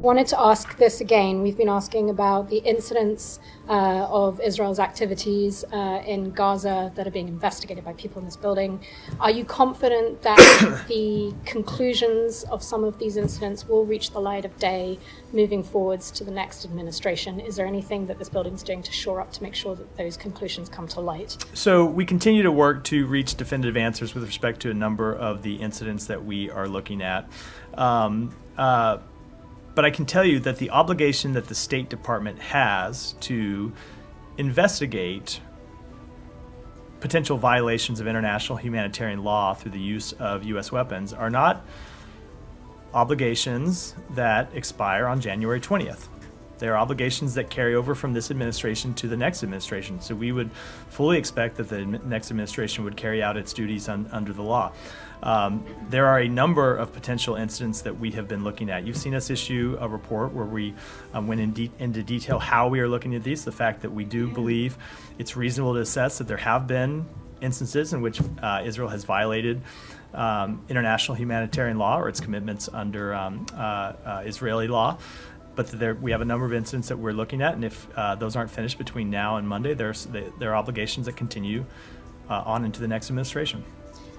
Wanted to ask this again. We've been asking about the incidents of Israel's activities in Gaza that are being investigated by people in this building. Are you confident that the conclusions of some of these incidents will reach the light of day moving forwards to the next administration? Is there anything that this building is doing to shore up to make sure that those conclusions come to light? So we continue to work to reach definitive answers with respect to a number of the incidents that we are looking at. But I can tell you that the obligation that the State Department has to investigate potential violations of international humanitarian law through the use of U.S. weapons are not obligations that expire on January 20th. They are obligations that carry over from this administration to the next administration. So we would fully expect that the next administration would carry out its duties under the law. There are a number of potential incidents that we have been looking at. You've seen us issue a report where we went into detail how we are looking at these, the fact that we do believe it's reasonable to assess that there have been instances in which Israel has violated international humanitarian law or its commitments under Israeli law. But we have a number of incidents that we're looking at, and if those aren't finished between now and Monday, there are obligations that continue on into the next administration.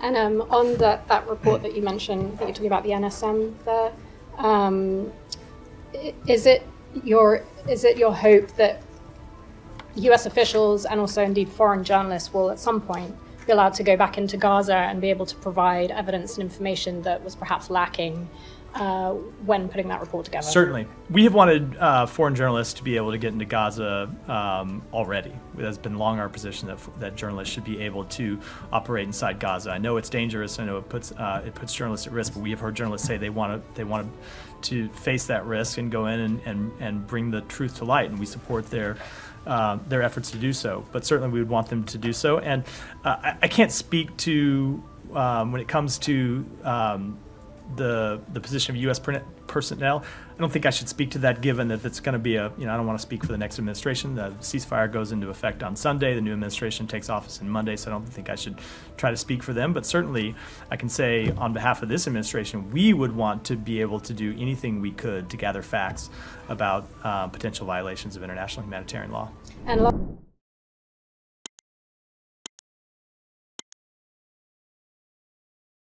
And on that report that you mentioned, that you're talking about the NSM there, is it your hope that U.S. officials and also indeed foreign journalists will at some point be allowed to go back into Gaza and be able to provide evidence and information that was perhaps lacking when putting that report together? Certainly. We have wanted foreign journalists to be able to get into Gaza already. It has been long our position that journalists should be able to operate inside Gaza. I know it's dangerous. I know it puts journalists at risk, but we have heard journalists say they want to face that risk and go in and bring the truth to light, and we support their efforts to do so. But certainly we would want them to do so. And I can't speak to, when it comes to the position of U.S. personnel, I don't think I should speak to that, given that it's going to be I don't want to speak for the next administration. The ceasefire goes into effect on Sunday. The new administration takes office on Monday, so I don't think I should try to speak for them. But certainly I can say on behalf of this administration, we would want to be able to do anything we could to gather facts about potential violations of international humanitarian law. And